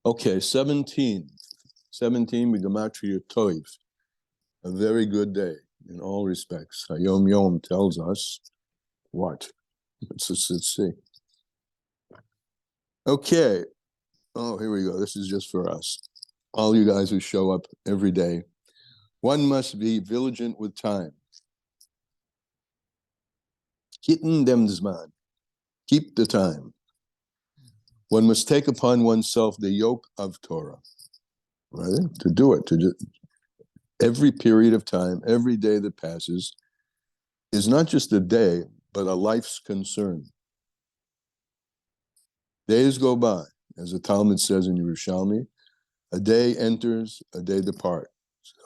Okay, 17. 17, Gematria Toiv. A very good day in all respects. Hayom Yom tells us what? Let's see. Okay. Oh, here we go. This is just for us. All you guys who show up every day. One must be vigilant with time. Kitten dem zman. Keep the time. One must take upon oneself the yoke of Torah. Right? To do it. Every period of time, every day that passes, is not just a day, but a life's concern. Days go by, as the Talmud says in Yerushalmi, a day enters, a day departs.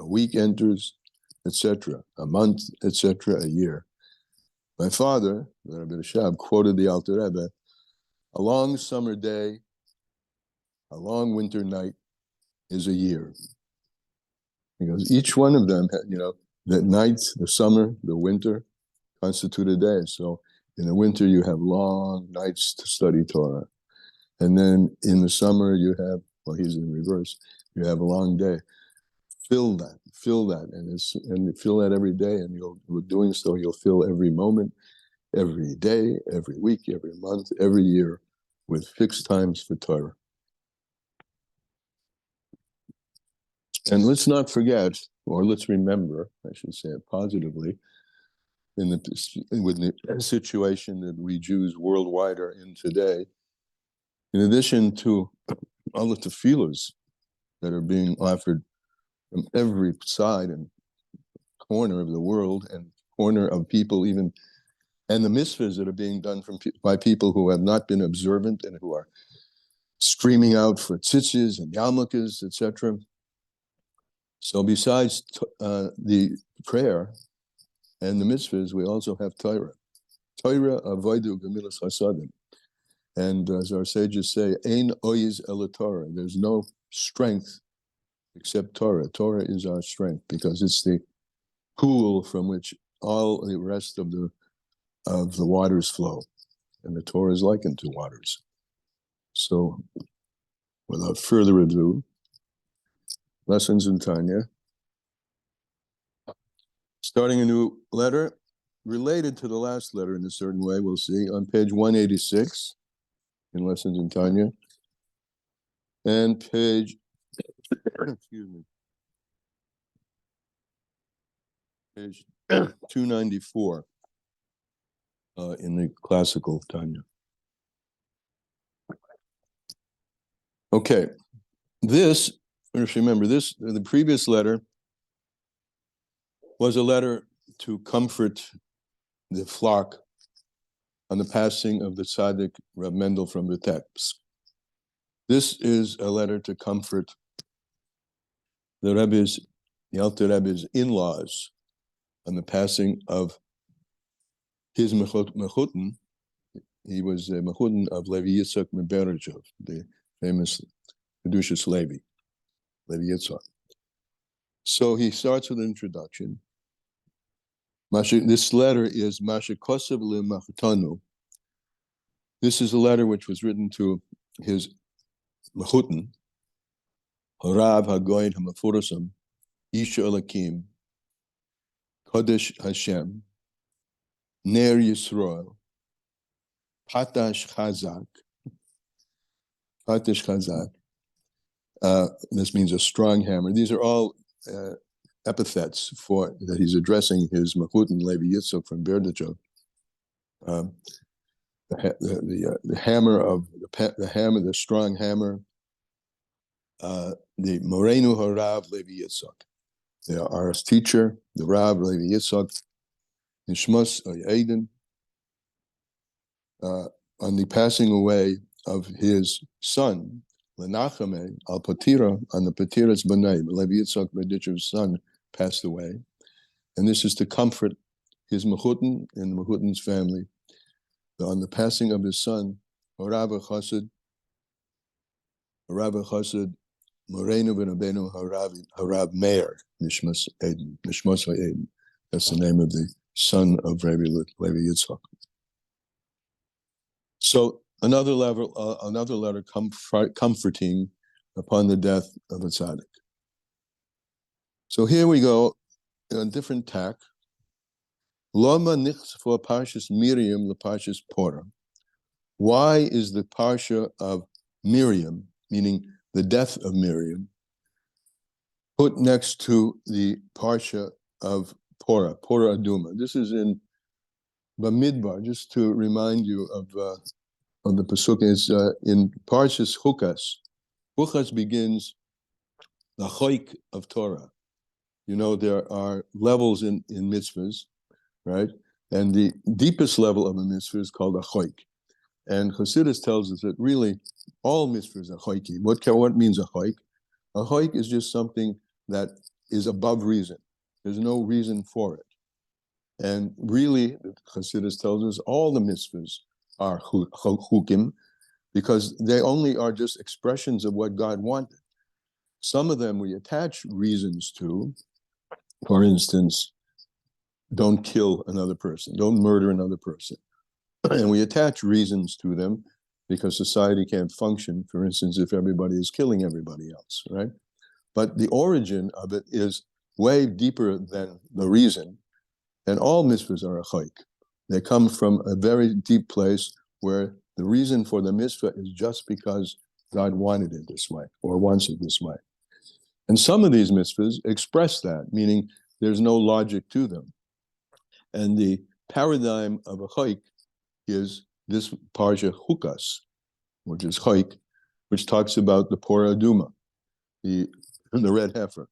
A week enters, etc. A month, etc. A year. My father, Rabbi Shab, quoted the Alter Rebbe, a long summer day, a long winter night is a year. Because each one of them, the night, the summer, the winter, constitute a day. So in the winter, you have long nights to study Torah. And then in the summer, you have, well, he's in reverse, you have a long day. Fill that, and fill that every day. And with doing so, you'll fill every moment, every day, every week, every month, every year with fixed times for Torah. And let's not forget, or let's remember, I should say it positively, with the situation that we Jews worldwide are in today, in addition to all the tefillas that are being offered from every side and corner of the world and corner of people even, and the mitzvahs that are being done by people who have not been observant and who are screaming out for tzitzis and yarmulkes, etc. So besides the prayer and the mitzvahs, we also have Torah. Torah avodu gemilas hasadim. And as our sages say, ein oiz el Torah. There's no strength except Torah. Torah is our strength because it's the pool from which all the rest of the waters flow. And the Torah is likened to waters. So without further ado, lessons in Tanya. Starting a new letter related to the last letter in a certain way, we'll see, on page 186 in Lessons in Tanya, and page, excuse me, page 294 in the classical Tanya. Okay, this, remember this, the previous letter was a letter to comfort the flock on the passing of the tzadik Reb Mendel from Vitebsk. This is a letter to comfort the Alter Rebbe's in-laws on the passing of his mechuten. He was a mechuten of Levi Yitzchak Meberejov, the famous Kedushas Levi Yitzchak. So he starts with an introduction. This letter is Masha Kosev L'Machatanu. This is a letter which was written to his mechuten, Harav Hagoyin Hamafurasam, Isha Elakim, Kodesh Hashem, Ner Yisrael, Patash Chazak. This means a strong hammer. These are all epithets for that he's addressing his mechuten Levi Yitzchak from Berdachov. The hammer of the strong hammer, the Morenu Harav Levi Yitzchak, our teacher, the Rav Levi Yitzchak, Nishmos Eden, on the passing away of his son, Lenachame al Patira, on the Patira's B'nai, Levi Yitzchak Berdichov's son passed away, and this is to comfort his mechuten and the mechuten's family on the passing of his son, Rav Chassid, Morenu V'Nabenu Harav Meir Nishmos Eden. That's the name of the son of Levi Yitzchak. So another letter comforting upon the death of a tzaddik. So here we go, a different tack. Lama nichsafo parshas Miriam leparshas Porah. Why is the parsha of Miriam, meaning the death of Miriam, put next to the parsha of Porah Aduma? This is in Bamidbar, just to remind you of the pasuk. Is in Parshas Hukas. Hukas begins the choik of Torah. You know, there are levels in mitzvahs, right? And the deepest level of a mitzvah is called a choik. And Chassidus tells us that really all mitzvahs are choiki. What means a choik? A choik is just something that is above reason. There's no reason for it. And really, Chassidus tells us all the mitzvahs are chukim, because they only are just expressions of what God wanted. Some of them we attach reasons to. For instance, don't kill another person, don't murder another person. And we attach reasons to them because society can't function, for instance, if everybody is killing everybody else, right? But the origin of it is way deeper than the reason. And all mitzvahs are a chayk. They come from a very deep place where the reason for the mitzvah is just because God wanted it this way or wants it this way. And some of these mitzvahs express that, meaning there's no logic to them. And the paradigm of a chayk is this parsha Hukas, which is chayk, which talks about the Porah Aduma, the red heifer.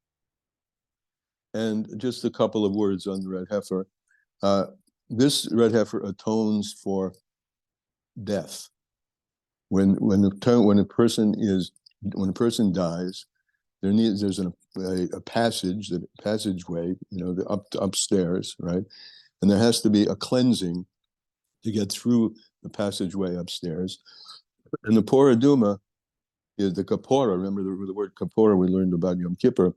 And just a couple of words on the red heifer. This red heifer atones for death. When a person dies, there's a passageway, the upstairs, right? And there has to be a cleansing to get through the passageway upstairs. And the Porah Aduma is the kapora. Remember the word kapora we learned about Yom Kippur.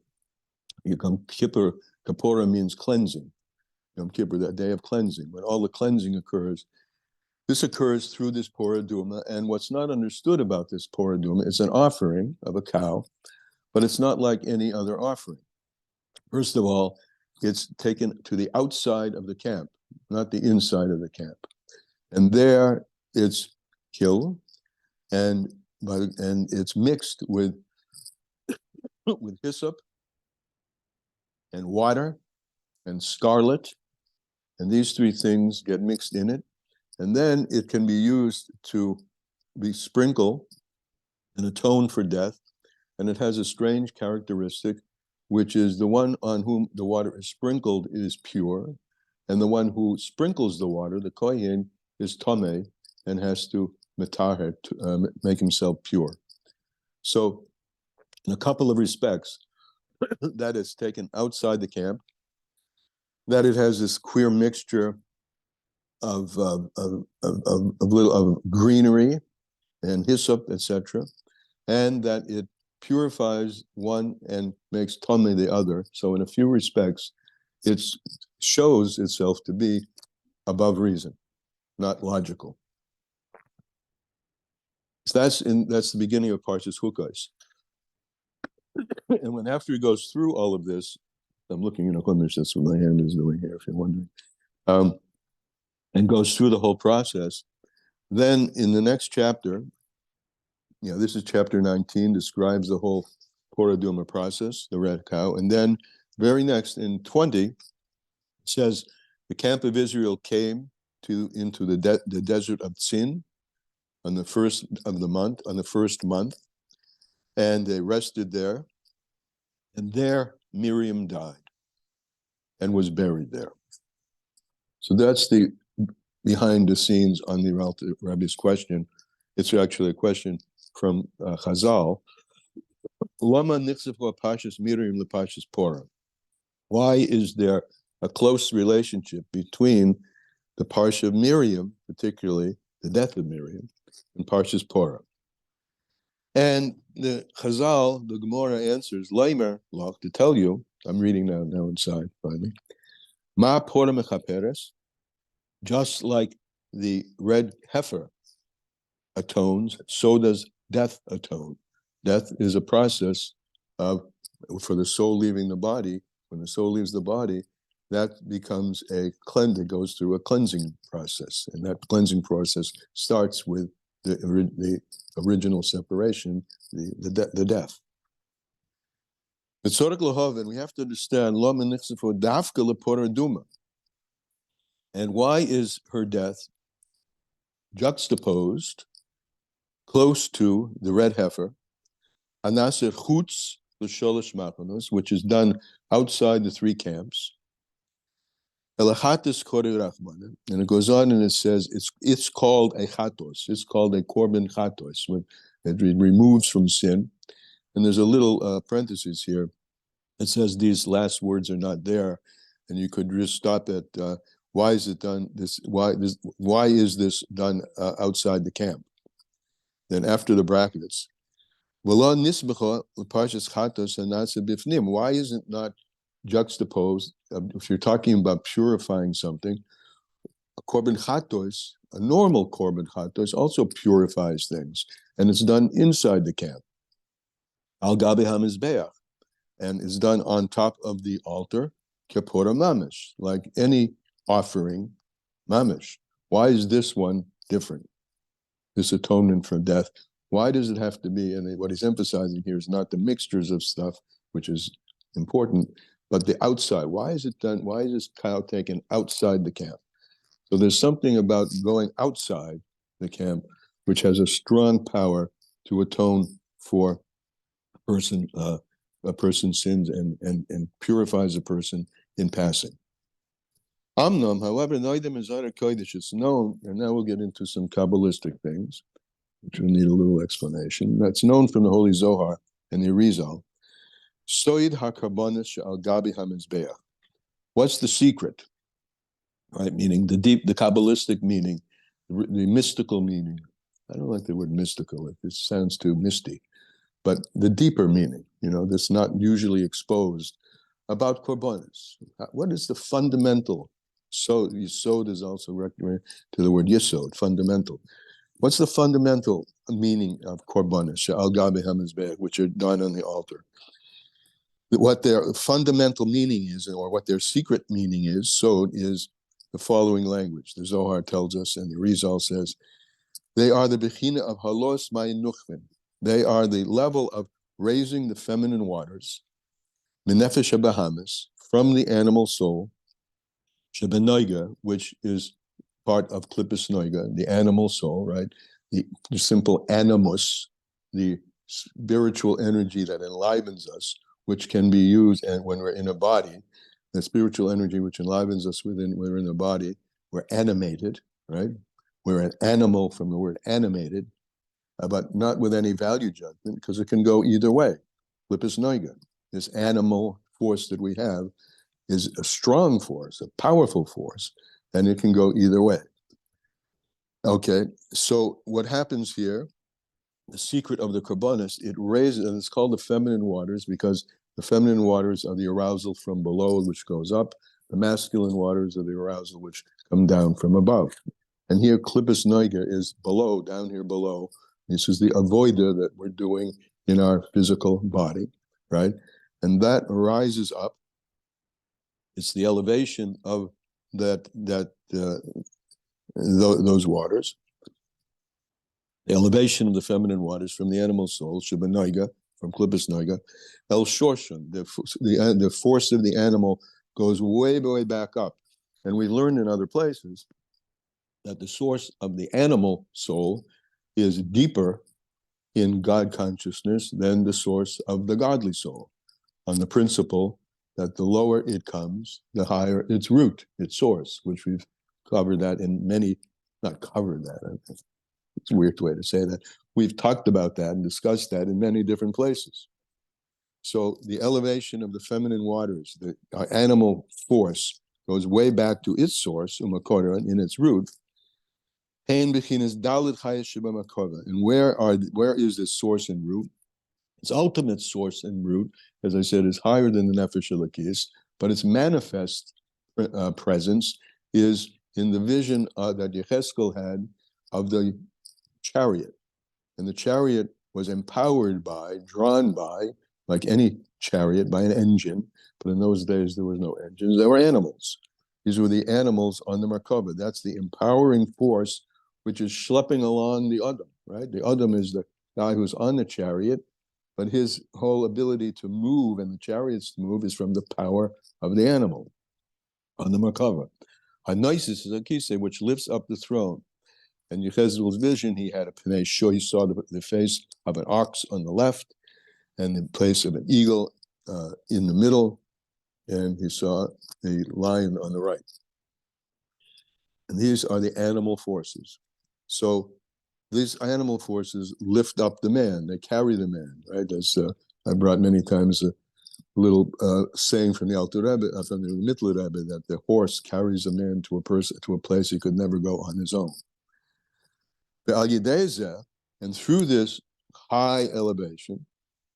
Kapora means cleansing. Yom Kippur, that day of cleansing, when all the cleansing occurs. This occurs through this Porah Aduma, and what's not understood about this Porah Aduma is an offering of a cow, but it's not like any other offering. First of all, it's taken to the outside of the camp, not the inside of the camp. And there it's killed, and it's mixed with hyssop and water and scarlet, and these three things get mixed in it, and then it can be used to be sprinkled and atone for death. And it has a strange characteristic, which is the one on whom the water is sprinkled is pure, and the one who sprinkles the water, the kohen, is tomei and has to metaher, make himself pure. So in a couple of respects, that is taken outside the camp, that it has this queer mixture of greenery and hyssop, etc., and that it purifies one and makes tomei the other. So in a few respects, it shows itself to be above reason, not logical. So that's the beginning of Parshas Hukos. And after he goes through all of this, I'm looking, that's what my hand is doing here, if you're wondering, and goes through the whole process. Then in the next chapter, this is chapter 19, describes the whole Porah Aduma process, the red cow. And then very next in 20, it says, the camp of Israel came into the desert of Tzin on the first month, and they rested there. And there Miriam died and was buried there. So that's the behind the scenes on the Rabbi's question. It's actually a question from Chazal. Lama nichsafo pashas Miriam lepashas Porah. Why is there a close relationship between the parsha of Miriam, particularly the death of Miriam, and Parshas Porah? And the Chazal, the Gemara answers, Leimer, to tell you, I'm reading now inside, finally. Ma Porah mechaperes, just like the red heifer atones, so does death atone. Death is a process of, for the soul leaving the body. When the soul leaves the body, that becomes a cleanse. It goes through a cleansing process, and that cleansing process starts with the original separation, the death. But and we have to understand, and why is her death juxtaposed close to the red heifer, anasir chutz l'sholosh machanos, which is done outside the three camps. And it goes on and it says it's called a chatos. It's called a korban chatos, when it removes from sin. And there's a little parenthesis here. It says these last words are not there, and you could just stop at why is it done this? Why is this done outside the camp? Then after the brackets, why is it not juxtaposed? If you're talking about purifying something, a korban chatos, a normal korban chatos, also purifies things, and it's done inside the camp. Al gabe hamizbeach, and is done on top of the altar, kepora mamish, like any offering mamish. Why is this one different? This atonement for death. Why does it have to be? And what he's emphasizing here is not the mixtures of stuff, which is important, but the outside. Why is it done? Why is this cow taken outside the camp? So there's something about going outside the camp which has a strong power to atone for a person's sins and purifies a person in passing. Amnam, however, Noidim is Zara Kodesh, it's known, and now we'll get into some Kabbalistic things, which will need a little explanation. That's known from the Holy Zohar and the Arizal. Soid HaKarbonis Al Gabi HaMizbeach. What's the secret? Right, meaning the Kabbalistic meaning, the mystical meaning. I don't like the word mystical, it sounds too misty. But the deeper meaning, that's not usually exposed about korbanos. What is the fundamental? So yesod is also recommended to the word yesod, fundamental. What's the fundamental meaning of korbanos, she'al gabe hamizbeach, which are done on the altar? What their fundamental meaning is, or what their secret meaning is, sod, is the following language. The Zohar tells us, and the Rizal says, they are the bechina of halos ma'in nuchvin. They are the level of raising the feminine waters, minefesh habahamis, from the animal soul, shebenoiga, which is part of klippus noiga, the animal soul, right? The simple animus, the spiritual energy that enlivens us, which can be used and when we're in a body, the spiritual energy which enlivens us we're in a body, we're animated, right? We're an animal from the word animated, but not with any value judgment, because it can go either way. Klippus noiga, this animal force that we have, is a strong force, a powerful force, and it can go either way. Okay, so what happens here, the secret of the korbanos, it raises, and it's called the feminine waters because the feminine waters are the arousal from below, which goes up. The masculine waters are the arousal which come down from above. And here, klippus noiga is below, down here below. This is the avoida that we're doing in our physical body, right? And that rises up. It's the elevation of those waters. The elevation of the feminine waters from the animal soul, shebenoiga, from klippus noiga, el shoshon, the force of the animal goes way, way back up. And we learned in other places that the source of the animal soul is deeper in God consciousness than the source of the godly soul, on the principle that the lower it comes, the higher its root, its source, which we've covered that in many, not covered that, it's a weird way to say that. We've talked about that and discussed that in many different places. So the elevation of the feminine waters, the animal force, goes way back to its source, umakora, in its root. And where is this source and root? Its ultimate source and root, as I said, is higher than the nefesh elokis, but its manifest presence is in the vision that Yecheskel had of the chariot. And the chariot was empowered by, drawn by, like any chariot, by an engine. But in those days, there was no engines. There were animals. These were the animals on the Merkava. That's the empowering force which is schlepping along the Adam, right? The Adam is the guy who's on the chariot, but his whole ability to move and the chariots to move is from the power of the animal on the Merkava. Hanoisis is a kisei which lifts up the throne. And Yechezkel's vision, he had a Pnei Shor, he saw the face of an ox on the left and the place of an eagle in the middle, and he saw a lion on the right. And these are the animal forces. So these animal forces lift up the man, they carry the man, right? As I brought many times a little saying from the Alter Rebbe, from the Mittler Rebbe, that the horse carries a man to a place he could never go on his own. And through this high elevation,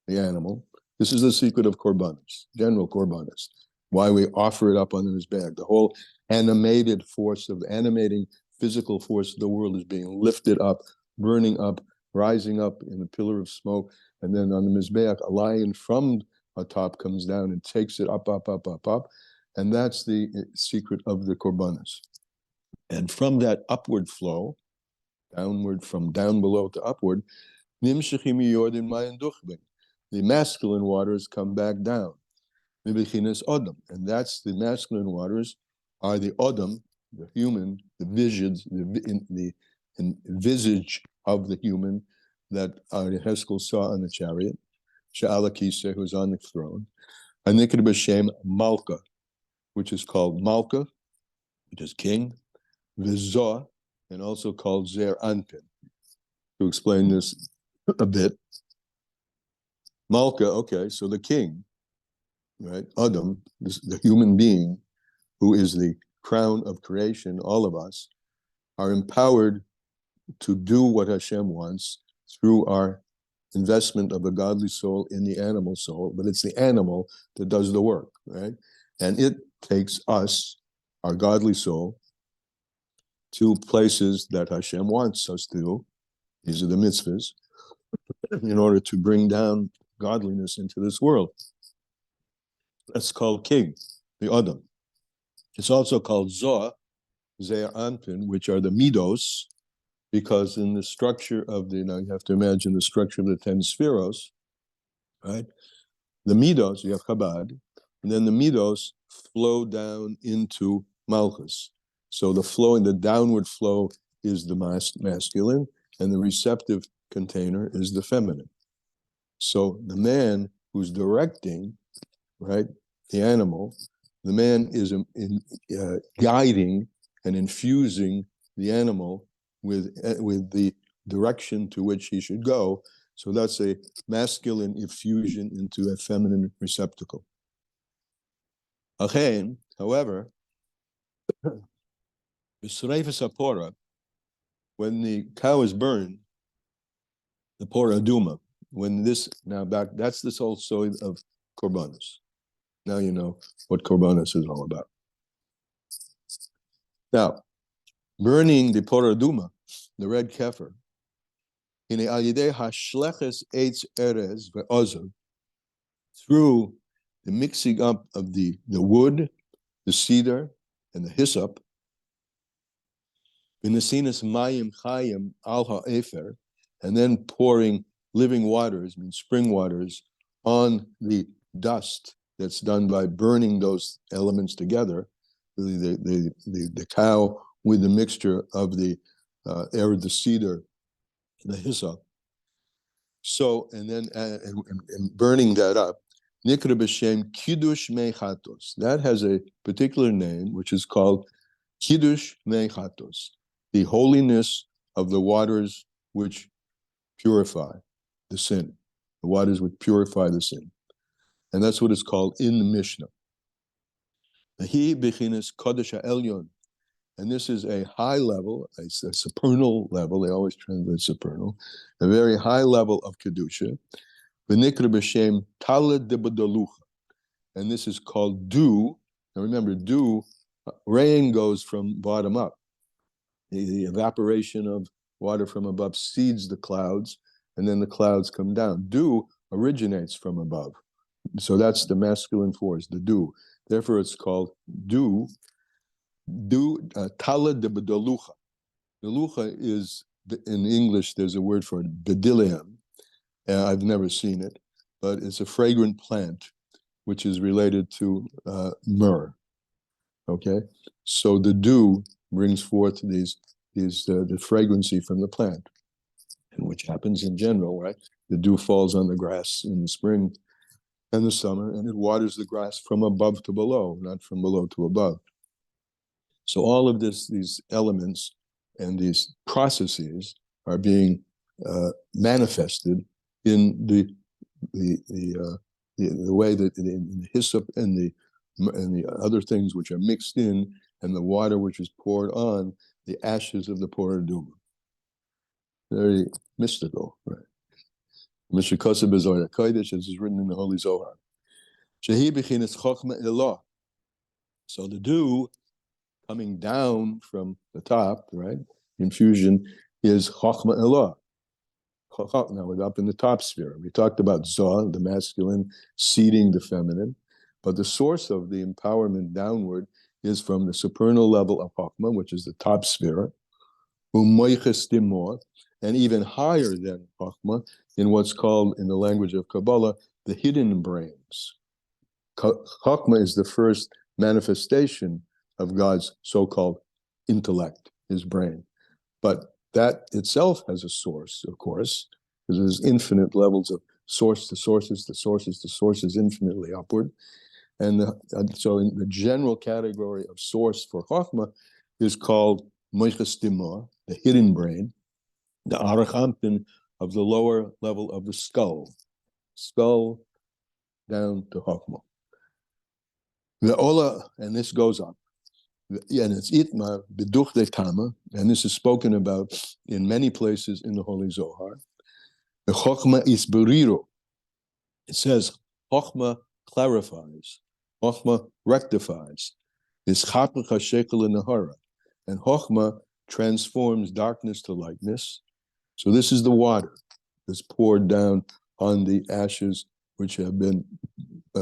the animal, this is the secret of korbanos, general korbanos, why we offer it up on his back. The whole animated force of the animating physical force of the world is being lifted up, burning up, rising up in a pillar of smoke, and then on the Mizbeach, a lion from atop comes down and takes it up, up, up, up, up, and that's the secret of the korbanos. And from that upward flow, downward, from down below to upward, the masculine waters come back down. And that's the masculine waters are the Odom, the human, the visage of the human that Yechezkel saw on the chariot, She'ala Kiseh, who's on the throne, and Niked B'Shem Malka, which is called Malka, which is king, V'Zoh, and also called Zer Anpin. To explain this a bit, Malka, okay, so the king, right? Adam, the human being, who is the crown of creation, all of us, are empowered to do what Hashem wants through our investment of a godly soul in the animal soul, but it's the animal that does the work, right? And it takes us, our godly soul, to places that Hashem wants us to. These are the mitzvahs, in order to bring down godliness into this world. That's called king, the Adam. It's also called Zoh, Zeir Anpin, which are the midos, because in the structure of now you have to imagine the structure of the 10 spheros, right? The midos, you have Chabad, and then the midos flow down into Malchus. So the downward flow is the masculine, and the receptive container is the feminine. So the man who's directing, right, the animal, the man is guiding and infusing the animal with the direction to which he should go. So that's a masculine infusion into a feminine receptacle. However, when the cow is burned, the pora aduma, that's this whole story of korbanos. Now you know what korbanos is all about. Now, burning the pora aduma, the red kefir, in the alidei hashleches eitz erez ve'ozer, through the mixing up of the wood, the cedar, and the hyssop, in the sinus mayim chayim al ha'efer, and then pouring living waters, spring waters, on the dust that's done by burning those elements together, the cow with the mixture of the the cedar, and the hyssop. So, and then and burning that up, Nikra b'Shem Kiddush Mechatos. That has a particular name, which is called Kiddush Mechatos, the holiness of the waters which purify the sin, the waters which purify the sin. And that's what it's called in the Mishnah. He bechinas Kodesh Elyon. And this is a high level, a supernal level, they always translate supernal, a very high level of Kedusha. V'nikra b'Shem Taled de B'dalucha. And this is called dew. Now remember, dew, rain goes from bottom up. The evaporation of water from above seeds the clouds, and then the clouds come down. Dew originates from above. So that's the masculine force, the dew. Therefore, it's called dew, tala de bedalucha. Bedalucha is, in English, there's a word for it, bdellium. I've never seen it, but it's a fragrant plant which is related to myrrh. Okay, so the dew brings forth the fragrancy from the plant, and which happens in general, right? The dew falls on the grass in the spring and the summer, and it waters the grass from above to below, not from below to above. So all of these elements and these processes are being manifested in the way that in the hyssop and the other things which are mixed in, and the water which is poured on the ashes of the Porah Duma. Very mystical, right? Mishikosa Bezohar Kodesh, as is written in the Holy Zohar. Shehi b'chinas chochma elah. So the dew coming down from the top, right? Infusion is chochma elah. Now we're up in the top sphere. We talked about Zoh, the masculine, seeding the feminine, but the source of the empowerment downward is from the supernal level of Chokhmah, which is the top sphere, and even higher than Chokhmah in what's called, in the language of Kabbalah, the hidden brains. Chokhmah is the first manifestation of God's so-called intellect, his brain. But that itself has a source, of course, because there's infinite levels of source to sources to sources to sources, infinitely upward. And so in the general category of source for Chokhmah is called Moiches Dimor, the hidden brain, the Arach Anpin of the lower level of the skull down to Chokhmah. The Ola, and this goes up, and it's Itmar B'duch de Tama, and this is spoken about in many places in the Holy Zohar. The Chokhmah is Beriro. It says, Chokhmah clarifies, Chokhmah rectifies. This Chapach HaShekel Nahara, and Chokhmah transforms darkness to lightness. So this is the water that's poured down on the ashes which have been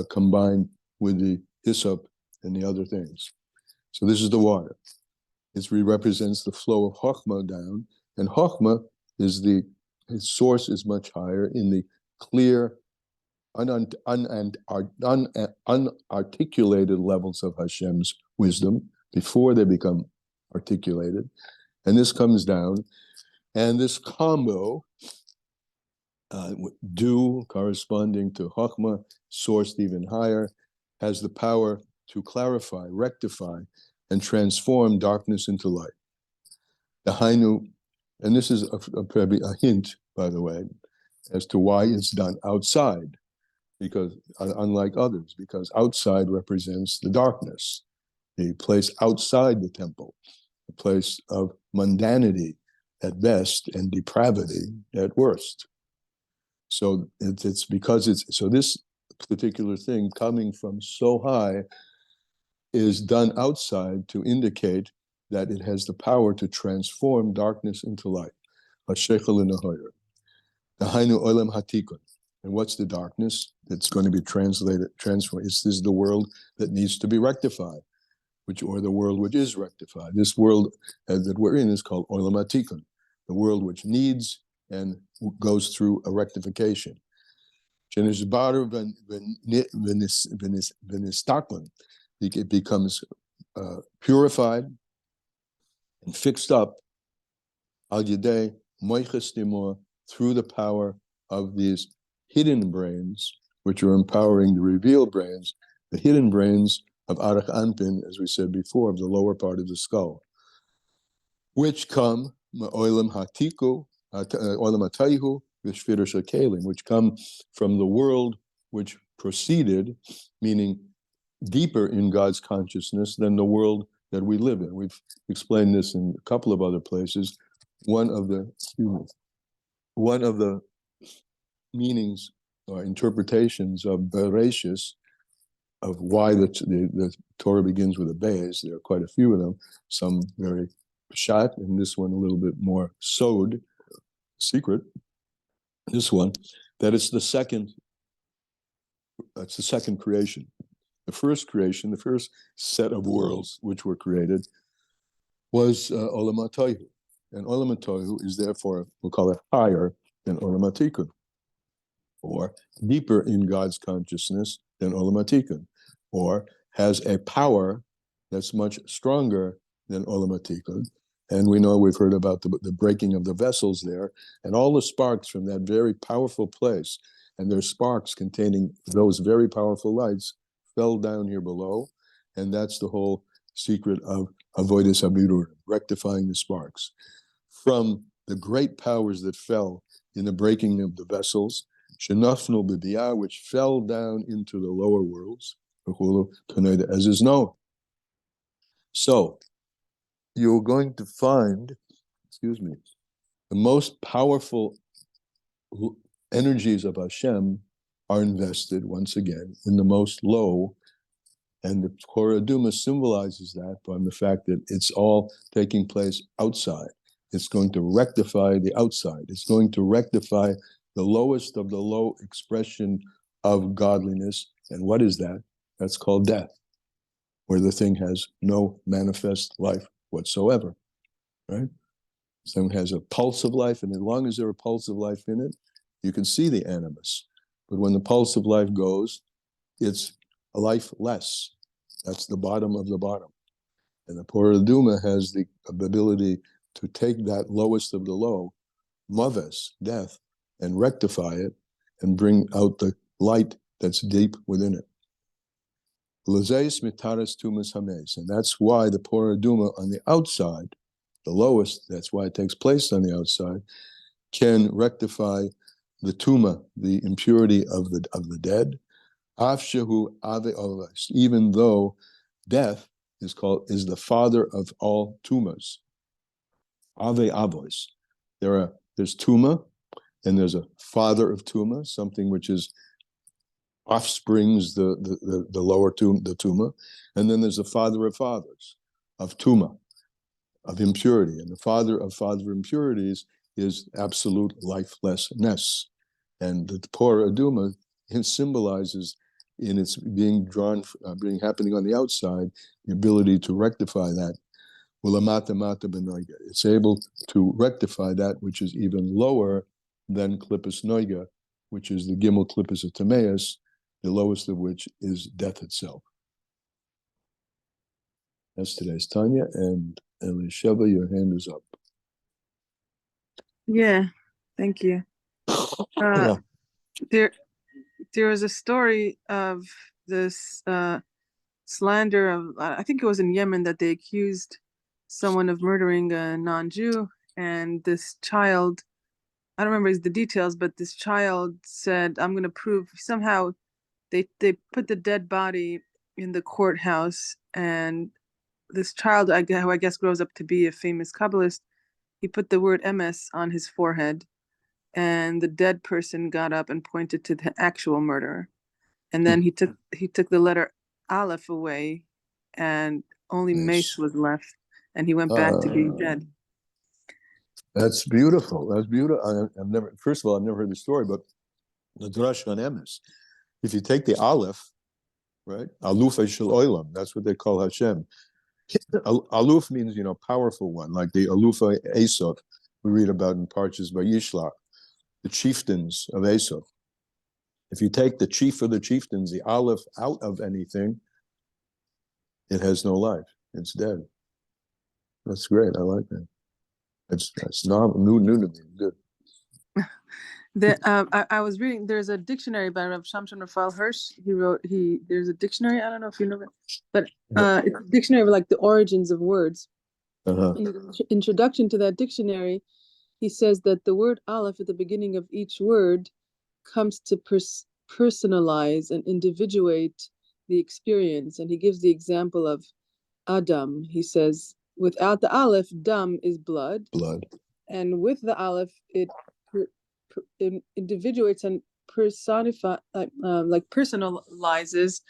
combined with the hyssop and the other things. So this is the water. It represents the flow of Chokhmah down, and Chokhmah is its source is much higher in the clear, unarticulated levels of Hashem's wisdom before they become articulated. And this comes down, and this combo, dew corresponding to Chokhmah, sourced even higher, has the power to clarify, rectify, and transform darkness into light. The Hainu, and this is probably a hint, by the way, as to why it's done outside, because unlike others, because outside represents the darkness, the place outside the temple, the place of mundanity at best and depravity at worst. So it's because so this particular thing coming from so high is done outside to indicate that it has the power to transform darkness into light. HaShechel Nahoyer. The Hainu Olam Hatikun. And what's the darkness that's going to be transformed? This is the world that needs to be rectified, or the world which is rectified. This world that we're in is called Olam Hatikun, the world which needs and goes through a rectification. It becomes purified and fixed up al yedei moiches dimor, through the power of these hidden brains, which are empowering the revealed brains, the hidden brains of Arach Anpin, as we said before, of the lower part of the skull, which come oilam hatiku, oilam hatayhu, v'shvira shakelim, which come from the world which proceeded, meaning deeper in God's consciousness than the world that we live in. We've explained this in a couple of other places. One of the meanings or interpretations of Bereshis, of why the Torah begins with a Beis, there are quite a few of them, some very pshat, and this one a little bit more sod, secret, this one, that it's the second creation. The first creation, the first set of worlds which were created was Olam HaTohu. And Olam HaTohu is therefore, we'll call it higher than Olam HaTikun, or deeper in God's consciousness than Olam HaTikun, or has a power that's much stronger than Olam HaTikun. And we know, we've heard about the breaking of the vessels there, and all the sparks from that very powerful place, and their sparks containing those very powerful lights fell down here below, and that's the whole secret of avodas habirurim, rectifying the sparks. From the great powers that fell in the breaking of the vessels, shenafnu b'biyah, which fell down into the lower worlds, as is known. So, you're going to find, the most powerful energies of Hashem are invested, once again, in the most low, and the Torah Duma symbolizes that by the fact that it's all taking place outside. It's going to rectify the outside. It's going to rectify the lowest of the low expression of godliness. And what is that? That's called death, where the thing has no manifest life whatsoever, right? Someone has a pulse of life, and as long as there's a pulse of life in it, you can see the animus. But when the pulse of life goes, it's a life less. That's the bottom of the bottom. And the Torah Duma has the ability to take that lowest of the low, maves, death, and rectify it and bring out the light that's deep within it. L'zeis mitaras tumas hames, and that's why the Torah Duma on the outside, the lowest, that's why it takes place on the outside, can rectify the tuma, the impurity of the dead, afshehu ave olas, even though death is the father of all tumas. Ave avos. There's tuma, and there's a father of tuma, something which is offsprings the lower the tuma, and then there's the father of fathers, of tuma, of impurity, and the father of impurities is absolute lifelessness. And the Torah Duma symbolizes, in its being drawn, happening on the outside, the ability to rectify that. It's able to rectify that which is even lower than Klippus Noiga, which is the Gimel Klippus of Timaeus, the lowest of which is death itself. That's today's Tanya, and Elisheva, your hand is up. Yeah, thank you. Yeah. There was a story of this slander of, I think it was in Yemen, that they accused someone of murdering a non-Jew, and this child, I don't remember the details, but this child said, I'm going to prove. Somehow they put the dead body in the courthouse, and this child, who I guess grows up to be a famous Kabbalist, he put the word MS on his forehead, and the dead person got up and pointed to the actual murderer. And then he took the letter Aleph away, and only Mace was left, and he went back to being dead. That's beautiful. That's beautiful. First of all, I've never heard the story, but the Drash on Emes, if you take the Aleph, right, Aluf Shel Olam, that's what they call Hashem. Aluf means, powerful one, like the Alufa Esau we read about in Parshas Vayishlach, the chieftains of Esau. If you take the chief of the chieftains, the Aleph, out of anything, it has no life. It's dead. That's great. I like that. That's not new to me. Good. I was reading. There's a dictionary by Rav Shamshon Raphael Hirsch. There's a dictionary. I don't know if you know that, but it's a dictionary of like the origins of words. Uh-huh. In the introduction to that dictionary, he says that the word Aleph at the beginning of each word comes to personalize and individuate the experience, and he gives the example of Adam. He says, without the Aleph, Dam is blood. And with the Aleph, it individuates and personalizes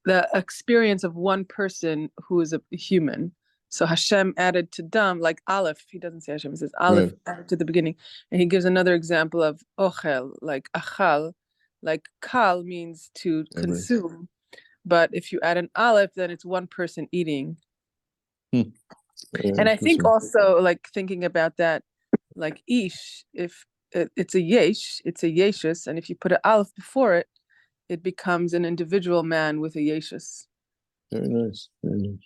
the experience of one person who is a human. So Hashem added to Dam, like Aleph, he doesn't say Hashem, he says Aleph added to the beginning. And he gives another example of Ochel, like Achal, like Kal means to consume. But if you add an Aleph, then it's one person eating. And I think also, like, thinking about that, like Ish, if it's a Yesh, it's a Yeshus, and if you put an Aleph before it, it becomes an individual man with a Yeshus. Very nice, very nice.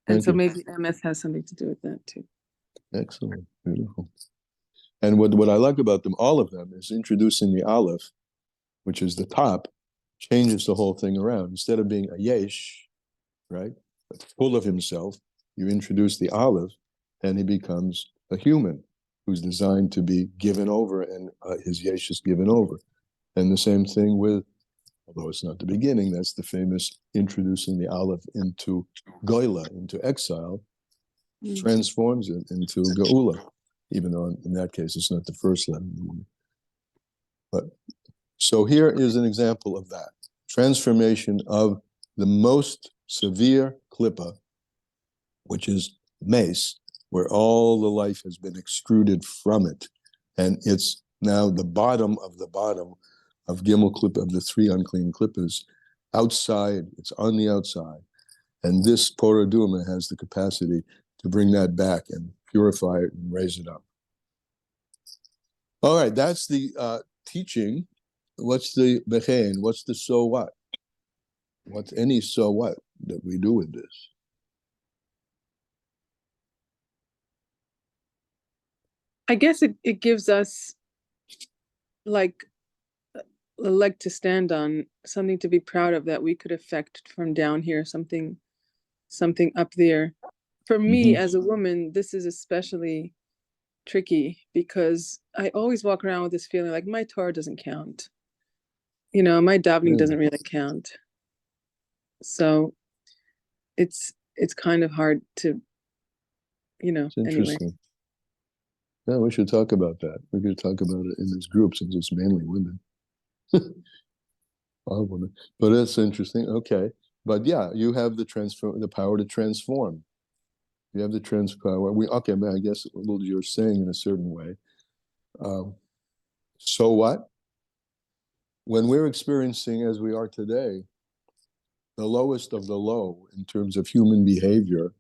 And so maybe MS has something to do with that too. Excellent, beautiful. And what I like about them, all of them, is introducing the Aleph, which is the top, changes the whole thing around. Instead of being a Yesh, right, full of himself, you introduce the Aleph, and he becomes a human who's designed to be given over, and his Yesh is given over. And the same thing with, although it's not the beginning, that's the famous introducing the Aleph into Goyla, into exile, transforms it into Geula, even though in that case it's not the first letter. But so here is an example of that. Transformation of the most severe klippa, which is mace, where all the life has been extruded from it. And it's now the bottom of Gimel klippa, of the three unclean klippas, outside, it's on the outside. And this Poraduma has the capacity to bring that back and purify it and raise it up. All right, that's the teaching. What's the bechein? What's the so what? What's any so what that we do with this? I guess it gives us like a leg to stand on, something to be proud of that we could affect from down here, something up there. For me as a woman, this is especially tricky because I always walk around with this feeling like my Torah doesn't count. You know, my davening doesn't really count. So it's kind of hard to, you know, it's interesting. Anyway. Yeah, we should talk about that. We could talk about it in this group since it's mainly women. All women. But it's interesting. Okay. But yeah, you have the power to transform. You have the power. Okay, I guess what you're saying in a certain way. So what? When we're experiencing, as we are today, the lowest of the low in terms of human behavior,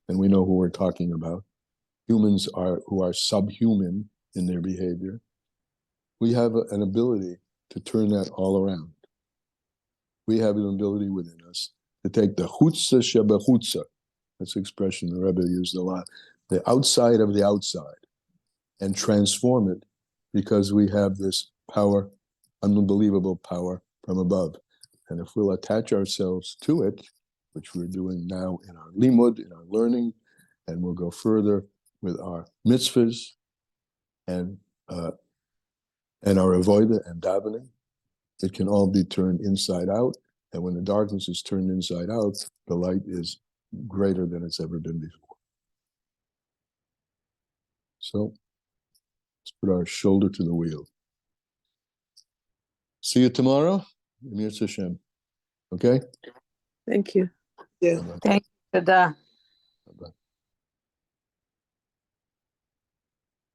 and we know who we're talking about, humans who are subhuman in their behavior, we have an ability to turn that all around. We have an ability within us to take the chutza shebechutza, that's an expression the Rebbe used a lot, the outside of the outside, and transform it because we have this power, unbelievable power from above. And if we'll attach ourselves to it, which we're doing now in our limud, in our learning, and we'll go further with our mitzvahs and our avodah and davening, it can all be turned inside out. And when the darkness is turned inside out, the light is greater than it's ever been before. So let's put our shoulder to the wheel. See you tomorrow. Mir Hashem. Okay? Thank you. Thank you.